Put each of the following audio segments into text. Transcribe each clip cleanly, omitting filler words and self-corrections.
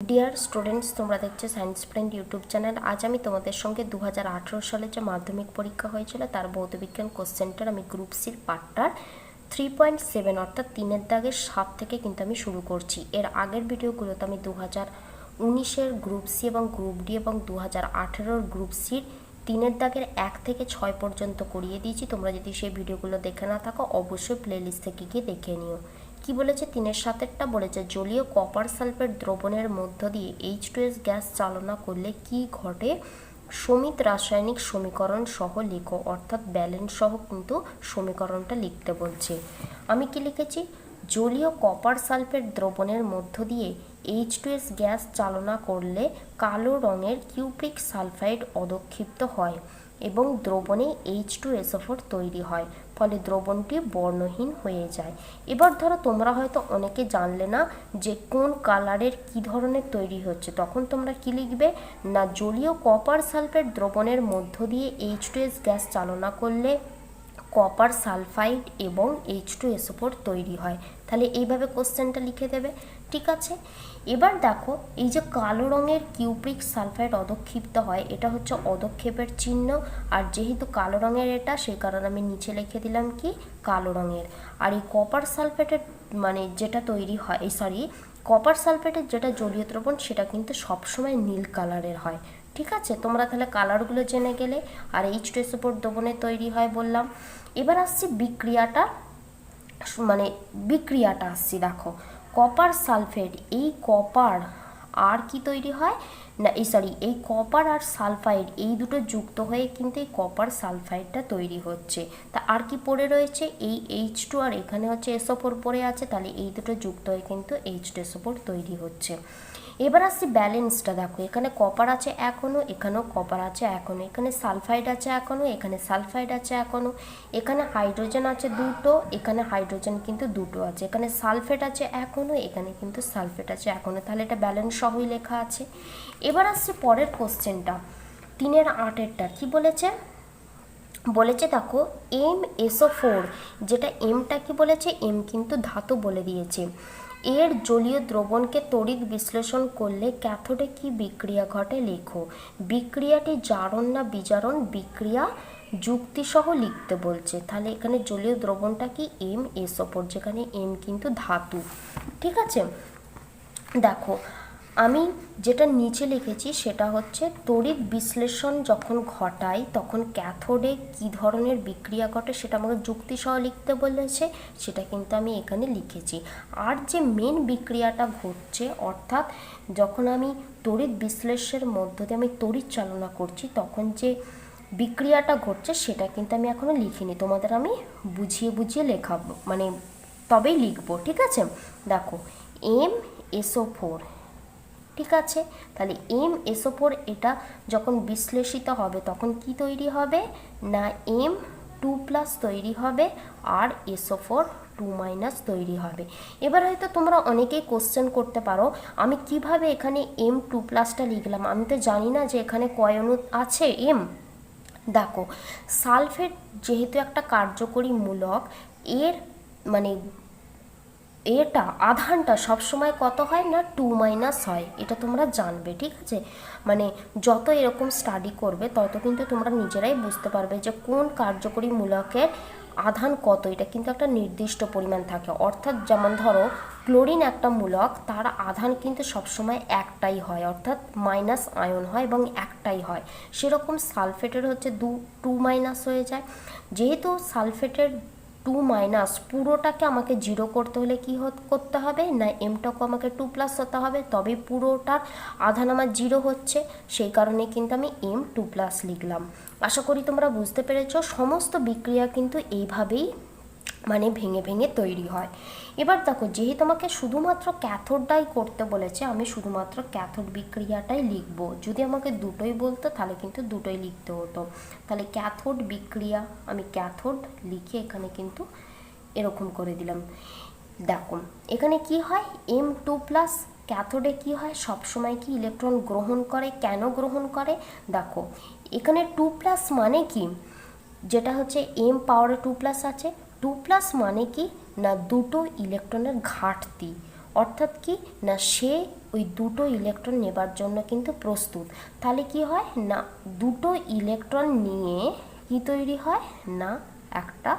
Dear students, তোমরা দেখছো science friend YouTube channel. আজ আমি তোমাদের সঙ্গে 2018 সালে যে মাধ্যমিক পরীক্ষা হয়েছিল তার ভৌতবিজ্ঞান কোশ্চেনটার আমি গ্রুপ সির পার্টটার 3.7 অর্থাৎ 3-এর দাগের 7 থেকে কিন্তু আমি শুরু করছি। এর আগের ভিডিওগুলোতে আমি 2019-এর গ্রুপ সি এবং গ্রুপ ডি এবং 2018-র গ্রুপ সির 3-এর দাগের 1 থেকে 6 পর্যন্ত করিয়ে দিয়েছি। তোমরা যদি সেই ভিডিওগুলো দেখে না থাকো অবশ্যই প্লেলিস্ট থেকে গিয়ে দেখে নিও। কি বলেছে 3-এর 7-এরটা বলেছে জলীয় কপার সালফেট দ্রবণের মধ্য দিয়ে H2S গ্যাস চালনা করলে কি ঘটে, সমিত রাসায়নিক সমীকরণ সহ লেখো। অর্থাৎ ব্যালেন্স সহ কিন্তু সমীকরণটা লিখতে বলছে। আমি কি লিখেছি, জলীয় কপার সালফেট দ্রবণের মধ্য দিয়ে H2S গ্যাস চালনা করলে কালো রঙের কিউপ্রিক সালফাইড অধক্ষিপ্ত হয় এবং দ্রবণে H2SO4 তৈরি হয়, ফলে দ্রবণটি বর্ণহীন হয়ে যায়। এবার ধরো তোমরা হয়তো অনেকে জানলে না যে কোন কালারের কি ধরনের তৈরি হচ্ছে, তখন তোমরা কি লিখবে না, জলীয় কপার সালফেট দ্রবণের মধ্য দিয়ে H2S গ্যাস চালনা করলে কপার সালফাইড এবং H2SO4 তৈরি হয়। তাহলে এইভাবে কোশ্চেনটা লিখে দেবে, ঠিক আছে। এবার দেখো, এই যে কালো রঙের কিউপ্রিক সালফাইড অধক্ষিপ্ত হয়, এটা হচ্ছে অধক্ষেপের চিহ্ন। আর যেহেতু কালো রঙের এটা, সেই কারণে আমি নিচে লিখে দিলাম কি কালো রঙের। আর এই কপার সালফেটের মানে যেটা তৈরি হয়, কপার সালফেটের যেটা জলীয় দ্রবণ সেটা কিন্তু সবসময় নীল কালারের হয়, ঠিক আছে। তোমরা তাহলে কালারগুলো জেনে গেলে। আর H2SO4 দ্রবণে তৈরি হয় বললাম। এবার আসছি বিক্রিয়াটা আসছি। দেখো, কপার সালফেট, এই কপার আর কি তৈরি হয় না, এই কপার আর সালফাইড এই দুটো যুক্ত হয়ে কিন্তু এই কপার সালফাইডটা তৈরি হচ্ছে। তা আর কি পড়ে রয়েছে, এই H2 আর এখানে হচ্ছে SO4 পড়ে আছে, তাহলে এই দুটো যুক্ত হয়ে কিন্তু H2SO4 তৈরি হচ্ছে। এবার আসছি ব্যালেন্সটা। দেখো, এখানে কপার আছে এখনো, এখানেও কপার আছে এখনো, এখানে সালফাইড আছে এখনো, এখানে সালফাইড আছে এখনো, এখানে হাইড্রোজেন আছে দুটো, এখানে হাইড্রোজেন কিন্তু দুটো আছে, এখানে সালফেট আছে এখনো, এখানে কিন্তু সালফেট আছে এখনো। তাহলে এটা ব্যালেন্স সহই লেখা আছে। এবার আসছে পরের কোশ্চেনটা, 3-এর 8-এরটা কি বলেছে দেখো MSO4, যেটা এমটা কি বলেছে, এম কিন্তু ধাতু বলে দিয়েছে। এর জলীয় দ্রবণকে তড়িৎ বিশ্লেষণ করলে ক্যাথোডে কি বিক্রিয়া ঘটে লেখো। বিক্রিয়াটি জারণ না বিজারণ, বিক্রিয়া যুক্তিসহ লিখতে বলছে। তাহলে এখানে জলীয় দ্রবণটা কি MSO4, যেখানে এম কিন্তু ধাতু, ঠিক আছে। দেখো, আমি যেটা নিচে লিখেছি সেটা হচ্ছে তড়িৎ বিশ্লেষণ যখন ঘটাই তখন ক্যাথোডে কি ধরনের বিক্রিয়া ঘটে সেটা আমাকে যুক্তিসহ লিখতে বলেছে, সেটা কিন্তু আমি এখানে লিখেছি। আর যে মেন বিক্রিয়াটা ঘটছে, অর্থাৎ যখন আমি তড়িৎ বিশ্লেষণের মধ্য দিয়ে আমি তড়িৎ চালনা করছি তখন যে বিক্রিয়াটা ঘটছে সেটা কিন্তু আমি এখনও লিখিনি, তোমাদের আমি বুঝিয়ে লেখাবো, মানে তবেই লিখবো, ঠিক আছে। দেখো, MSO4, ঠিক আছে। তাহলে MSO4 এটা যখন বিশ্লেষিত হবে তখন কি তৈরি হবে না, M2+ তৈরি হবে আর SO4 2- তৈরি হবে। এবার হয়তো তোমরা অনেকেই কোশ্চেন করতে পারো, আমি কিভাবে এখানে M2+টা লিখলাম, আমি তো জানি না যে এখানে কয় অণু আছে M। দেখো, সালফেট যেহেতু একটা কার্যকরী মূলক, এর মানে এটা আধানটা সবসময় কত হয় না 2- হয়, এটা তোমরা জানবে, ঠিক আছে। মানে যত এরকম স্টাডি করবে তত কিন্তু তোমরা নিজেরাই বুঝতে পারবে যে কোন কার্যকরী মূলকের আধান কত, এটা কিন্তু একটা নির্দিষ্ট পরিমাণ থাকে। অর্থাৎ যেমন ধরো ক্লোরিন একটা মূলক, তার আধান কিন্তু সবসময় একটাই হয়, অর্থাৎ মাইনাস আয়ন হয় এবং একটাই হয়। সেরকম সালফেটের হচ্ছে 2- হয়ে যায়। যেহেতু সালফেটের 2- পুরোটাকে আমাকে 0 করতে হলে কি করতে হবে না, এমটাকে আমাকে 2+ হতে হবে, তবে পুরোটার আধান আমার 0 হচ্ছে, সেই কারণে কিন্তু আমি M2+ লিখলাম। আশা করি তোমরা বুঝতে পেরেছো। সমস্ত বিক্রিয়া কিন্তু এইভাবেই মানে ভেঙে তৈরি হয়। এবার দেখো, যেহেতু আমাকে শুধুমাত্র ক্যাথোডটাই করতে বলেছে, আমি শুধুমাত্র ক্যাথোড বিক্রিয়াটাই লিখব। যদি আমাকে দুটোই বলতো তাহলে কিন্তু দুটোই লিখতে হতো। তাহলে ক্যাথোড বিক্রিয়া আমি ক্যাথোড লিখে এখানে কিন্তু এরকম করে দিলাম। দেখো, এখানে কি হয়, M2+, ক্যাথোডে কি হয়, সবসময় কি ইলেকট্রন গ্রহণ করে, কেন গ্রহণ করে দেখো, এখানে 2+ মানে কি, যেটা হচ্ছে M পাওয়ারে 2+ আছে, 2+ মানে কি না দুটো ইলেকট্রনের ঘাটতি, অর্থাৎ কি না সে ওই দুটো ইলেকট্রন নেবার জন্য কিন্তু প্রস্তুত। তাহলে কি হয় না দুটো ইলেকট্রন নিয়ে কি তৈরি হয় না একটা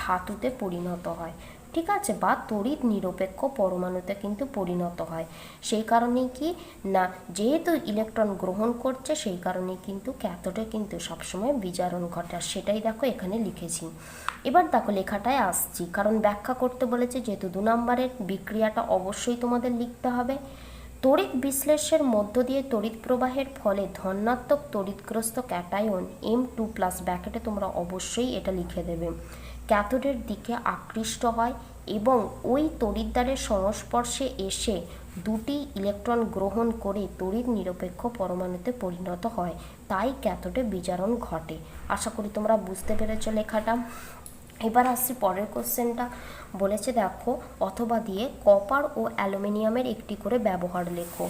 ধাতুতে পরিণত হয়, ঠিক আছে, বা তড়িৎ নিরপেক্ষ পরমাণুতে কিন্তু পরিণত হয়। সেই কারণেই কি না যেহেতু ইলেকট্রন গ্রহণ করছে সেই কারণেই কিন্তু ক্যাথোডে কিন্তু সবসময় বিজারণ ঘটে, আর সেটাই দেখো এখানে লিখেছি। এবার দেখো লেখাটায় আসছি, কারণ ব্যাখ্যা করতে বলেছে যেহেতু 2 নম্বরের বিক্রিয়াটা অবশ্যই তোমাদের লিখতে হবে। তড়িৎ বিশ্লেষের মধ্য দিয়ে তড়িৎ প্রবাহের ফলে ধনাত্মক তড়িৎগ্রস্ত ক্যাটায়ন M2+ ব্র্যাকেটে তোমরা অবশ্যই এটা লিখে দেবে ক্যাথোডের দিকে আকৃষ্ট হয় এবং ওই তড়িৎদ্বারের সংস্পর্শে এসে দুটি ইলেকট্রন গ্রহণ করে তড়িৎ নিরপেক্ষ পরমাণুতে পরিণত হয়, তাই ক্যাথোডে বিজারণ ঘটে। আশা করি তোমরা বুঝতে পেরেছো লেখাটা। এবার আসছি পরের কোশ্চেনটা, বলেছে দেখো অথবা দিয়ে কপার ও অ্যালুমিনিয়ামের একটি করে ব্যবহার লেখো।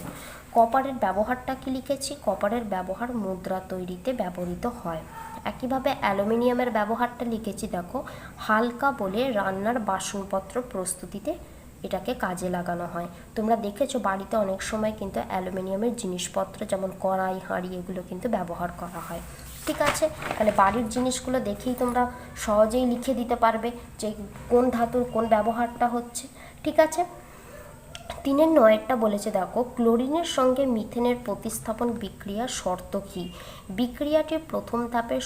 কপারের ব্যবহারটা কি লিখেছি, কপারের ব্যবহার মুদ্রা তৈরিতে ব্যবহৃত হয়। একইভাবে অ্যালুমিনিয়ামের ব্যবহারটা লিখেছি দেখো হালকা বলে রান্নার বাসনপত্র প্রস্তুতিতে এটাকে কাজে লাগানো হয়। তোমরা দেখেছো বাড়িতে অনেক সময় কিন্তু অ্যালুমিনিয়ামের জিনিসপত্র যেমন কড়াই হাঁড়ি এগুলো কিন্তু ব্যবহার করা হয়, ঠিক আছে। তাহলে বাড়ির জিনিসগুলো দেখেই তোমরা সহজেই লিখে দিতে পারবে যে কোন ধাতুর কোন ব্যবহারটা হচ্ছে, ঠিক আছে। 3-9 বলেছে দেখো ক্লোরিনের সঙ্গে মিথেনের প্রতিস্থাপন বিক্রিয়ার শর্ত কী। বিক্রিয়াটির প্রথম ধাপের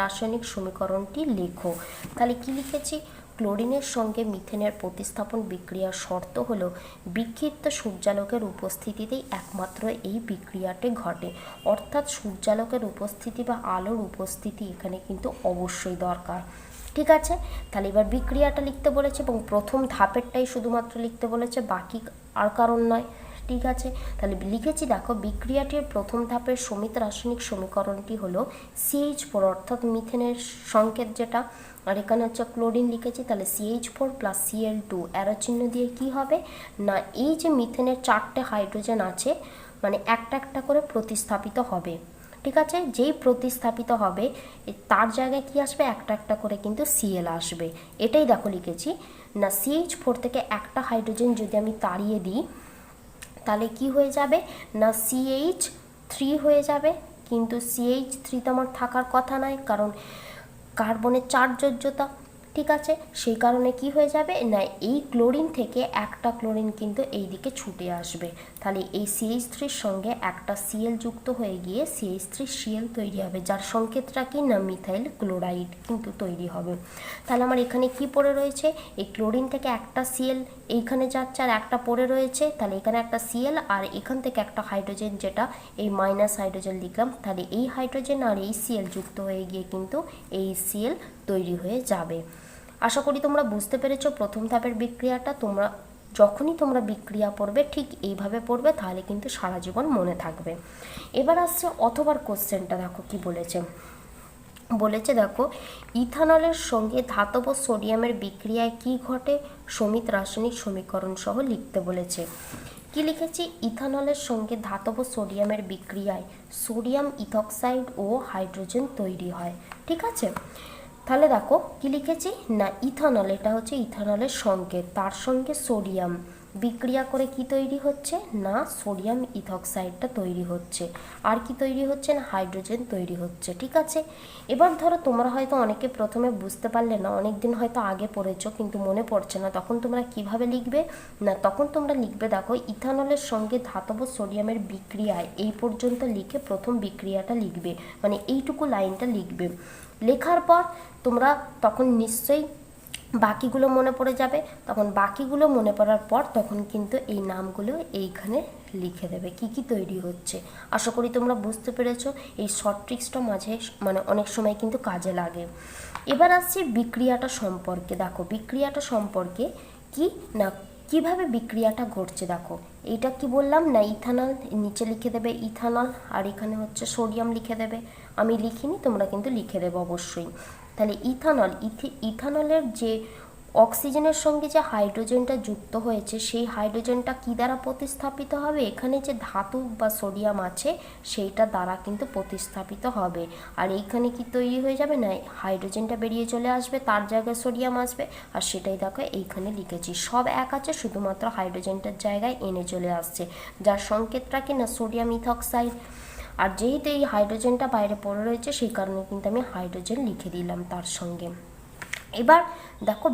রাসায়নিক সমীকরণটি লেখো। তাহলে কি লিখেছি, ক্লোরিনের সঙ্গে মিথেনের প্রতিস্থাপন বিক্রিয়ার শর্ত হলো বিক্ষিপ্ত সূর্যালোকের উপস্থিতিতেই একমাত্র এই বিক্রিয়াটি ঘটে, অর্থাৎ সূর্যালোকের উপস্থিতি বা আলোর উপস্থিতি এখানে কিন্তু অবশ্যই দরকার, ঠিক আছে। তাহলে এবার বিক্রিয়াটা লিখতে বলেছে এবং প্রথম ধাপেরটাই শুধুমাত্র লিখতে বলেছে, বাকি আর কারণ নয়, ঠিক আছে। তাহলে লিখেছি দেখো বিক্রিয়াটির প্রথম ধাপের রাসায়নিক সমীকরণটি হলো CH4 অর্থাৎ মিথেনের সংকেত যেটা, আর এখানে হচ্ছে ক্লোরিন লিখেছি, তাহলে CH4 + Cl2 অ্যারো চিহ্ন দিয়ে কি হবে না এই যে মিথেনের 4টে হাইড্রোজেন আছে মানে একটা একটা করে প্রতিস্থাপিত হবে, ঠিক আছে। যেই প্রতিস্থাপিত হবে তার জায়গায় কি আসবে একটা একটা করে কিন্তু Cl আসবে, এটাই দেখো লিখেছি না CH4 থেকে একটা হাইড্রোজেন যদি আমি তাড়িয়ে দিই তাহলে কি হয়ে যাবে না CH3 হয়ে যাবে, কিন্তু CH3 তো আমার থাকার কথা নয় কারণ কার্বনের চার্জযোগ্যতা, ঠিক আছে। সেই কারণে কি হয়ে যাবে না এই ক্লোরিন থেকে একটা ক্লোরিন কিন্তু এই দিকে ছুটে আসবে, তাহলে এই CH3-র সঙ্গে একটা Cl যুক্ত হয়ে গিয়ে CH3Cl তৈরি হবে, যার সংকেতটা কি না মিথাইল ক্লোরাইড কিন্তু তৈরি হবে। তাহলে আমার এখানে কি পড়ে রয়েছে এই ক্লোরিন থেকে একটা Cl এইখানে যাচ্ছে আর একটা পড়ে রয়েছে, তাহলে এখানে একটা Cl আর এখান থেকে একটা হাইড্রোজেন যেটা এই মাইনাস হাইড্রোজেন লিখলাম, তাহলে এই হাইড্রোজেন আর এই Cl যুক্ত হয়ে গিয়ে কিন্তু এই Cl তৈরি হয়ে যাবে। আশা করি তোমরা বুঝতে পেরেছো প্রথম ধাপের বিক্রিয়াটা। তোমরা যখনই তোমরা বিক্রিয়া পড়বে ঠিক এইভাবে পড়বে, তাহলে কিন্তু সারা জীবন মনে থাকবে। এবার আসছে অথবার কোশ্চেনটা, দেখো কি বলেছে, বলেছে দেখো ইথানলের সঙ্গে ধাতব সোডিয়ামের বিক্রিয়ায় কি ঘটে রাসায়নিক সমীকরণ সহ লিখতে বলেছে। কি লিখেছি, ইথানলের সঙ্গে ধাতব সোডিয়ামের বিক্রিয়ায় সোডিয়াম ইথক্সাইড ও হাইড্রোজেন তৈরি হয়, ঠিক আছে। তাহলে দেখো কি লিখেছি না ইথানল, এটা হচ্ছে ইথানলের সংকেত, তার সঙ্গে সোডিয়াম বিক্রিয়া করে কি তৈরি হচ্ছে না সোডিয়াম ইথক্সাইডটা তৈরি হচ্ছে, আর কি তৈরি হচ্ছে না হাইড্রোজেন তৈরি হচ্ছে, ঠিক আছে। এবার ধরো তোমরা হয়তো অনেকে প্রথমে বুঝতে পারলে না, অনেক দিন হয়তো আগে পড়েছো কিন্তু মনে পড়ছে না, তখন তোমরা কিভাবে লিখবে না তখন তোমরা লিখবে দেখো ইথানলের সঙ্গে ধাতব সোডিয়ামের বিক্রিয়ায় এই পর্যন্ত লিখে প্রথম বিক্রিয়াটা লিখবে, মানে এইটুকু লাইনটা লিখবে। লেখার পর তোমরা তখন নিশ্চয়ই বাকিগুলো মনে পড়ে যাবে, তখন বাকিগুলো মনে পড়ার পর তখন কিন্তু এই নামগুলো এইখানে লিখে দেবে কি কি তৈরি হচ্ছে। আশা করি তোমরা বুঝতে পেরেছো, এই শর্ট ট্রিক্সটা মাঝে মানে অনেক সময় কিন্তু কাজে লাগে। এবার আসছি বিক্রিয়াটা সম্পর্কে, দেখো বিক্রিয়াটা সম্পর্কে কি না কিভাবে বিক্রিয়াটা ঘটছে। দেখো এইটা কি বললাম না ইথানল, নিচে লিখে দেবে ইথানল আর এখানে হচ্ছে সোডিয়াম লিখে দেবে, আমি লিখিনি তোমরা কিন্তু লিখে দেবে অবশ্যই। তাহলে ইথানলের যে অক্সিজেনের সঙ্গে যে হাইড্রোজেনটা যুক্ত হয়েছে সেই হাইড্রোজেনটা কি দ্বারা প্রতিস্থাপিত হবে, এখানে যে ধাতু বা সোডিয়াম আছে সেইটা দ্বারা কিন্তু প্রতিস্থাপিত হবে। আর এইখানে কি তৈরি হয়ে যাবে না, হাইড্রোজেনটা বেরিয়ে চলে আসবে, তার জায়গায় সোডিয়াম আসবে, আর সেটাই দেখো এইখানে লিখেছি। সব এক আছে, শুধুমাত্র হাইড্রোজেনটার জায়গায় এনে চলে আসছে, যার সংকেতটা কি না সোডিয়াম ইথক্সাইড। আর যেহেতু এই হাইড্রোজেনটা বাইরে পড়ে রয়েছে সেই কারণে কিন্তু আমি হাইড্রোজেন লিখে দিলাম তার সঙ্গে। এবার দেখো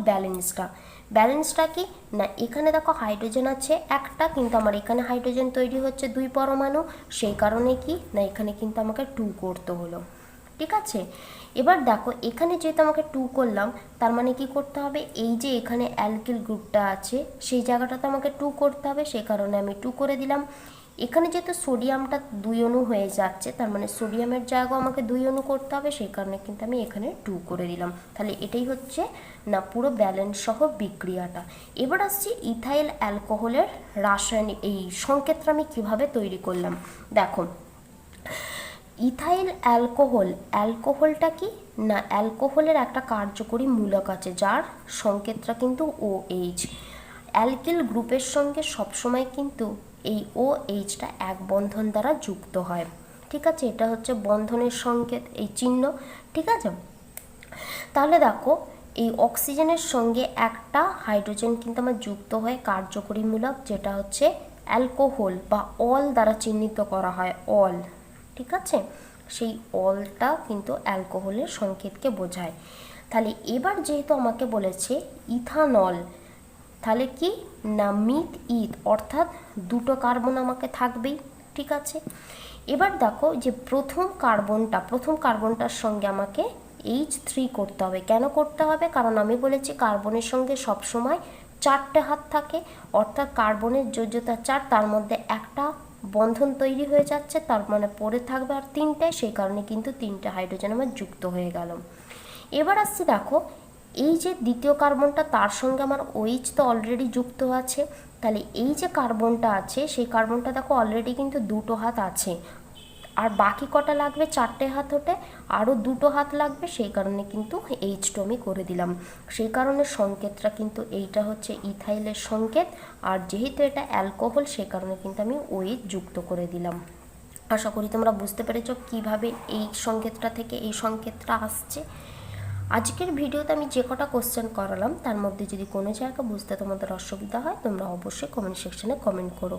ব্যালেন্সটা কি না, এখানে দেখো হাইড্রোজেন আছে একটা, কিন্তু আমার এখানে হাইড্রোজেন তৈরি হচ্ছে 2 পরমাণু, সেই কারণে কি না এখানে কিন্তু আমাকে 2 করতে হলো। ঠিক আছে, এবার দেখো এখানে যেহেতু আমাকে 2 করলাম, তার মানে কি করতে হবে, এই যে এখানে অ্যালকিল গ্রুপটা আছে সেই জায়গাটাতে আমাকে 2 করতে হবে, সেই কারণে আমি 2 করে দিলাম। এখানে যেহেতু সোডিয়ামটা 2 অণু হয়ে যাচ্ছে, তার মানে সোডিয়ামের জায়গাও আমাকে 2 অণু করতে হবে, সেই কারণে কিন্তু আমি এখানে 2 করে দিলাম। তাহলে এটাই হচ্ছে না পুরো ব্যালেন্স সহ বিক্রিয়াটা। এবার আসছি ইথাইল অ্যালকোহলের রাসায়নিক এই সংকেতটা আমি কীভাবে তৈরি করলাম। দেখো ইথাইল অ্যালকোহলটা কি না, অ্যালকোহলের একটা কার্যকরী মূলক আছে যার সংকেতটা কিন্তু OH। অ্যালকিল গ্রুপের সঙ্গে সবসময় কিন্তু এই OHটা এক বন্ধন দ্বারা যুক্ত হয়। ঠিক আছে, এটা হচ্ছে বন্ধনের সংকেত, এই চিহ্ন। ঠিক আছে, তাহলে দেখো এই অক্সিজেনের সঙ্গে একটা হাইড্রোজেন কিন্তু আমার যুক্ত হয়ে কার্যকরীমূলক, যেটা হচ্ছে অ্যালকোহল বা অল দ্বারা চিহ্নিত করা হয়, অল। ঠিক আছে, সেই অলটা কিন্তু অ্যালকোহলের সংকেতকে বোঝায়। তাহলে এবার যেহেতু আমাকে বলেছে ইথানল, তাহলে কি না মিথ ইথ, অর্থাৎ 2টো কার্বন আমাকে থাকবেই। ঠিক আছে, এবার দেখো যে প্রথম কার্বনটার সঙ্গে আমাকে H3 করতে হবে। কেন করতে হবে, কারণ আমি বলেছি কার্বনের সঙ্গে সবসময় 4টে হাত থাকে, অর্থাৎ কার্বনের যোজ্যতা 4, তার মধ্যে একটা বন্ধন তৈরি হয়ে যাচ্ছে, তার মানে পড়ে থাকবে আর 3টে, সেই কারণে কিন্তু 3টে হাইড্রোজেন আমার যুক্ত হয়ে গেল। এবার আসছি দেখো এই যে দ্বিতীয় কার্বনটা, তার সঙ্গে আমার OH তো অলরেডি যুক্ত আছে, তাহলে এই যে কার্বনটা আছে সেই কার্বনটা দেখো অলরেডি কিন্তু 2টো হাত আছে, আর বাকি কটা লাগবে, 4টে হাত হতে আরও 2টো হাত লাগবে, সেই কারণে কিন্তু H2 আমি করে দিলাম। সেই কারণে সংকেতটা কিন্তু এইটা হচ্ছে ইথাইলের সংকেত, আর যেহেতু এটা অ্যালকোহল সেই কারণে কিন্তু আমি OH যুক্ত করে দিলাম। আশা করি তোমরা বুঝতে পেরেছো কিভাবে এই সংকেতটা থেকে এই সংকেতটা আসছে। আজকের ভিডিওতে আমি যে কটা কোশ্চেন করালাম তার মধ্যে যদি কোনো জায়গা বুঝতে তোমাদের অসুবিধা হয় তোমরা অবশ্যই কমেন্ট সেকশনে কমেন্ট করো।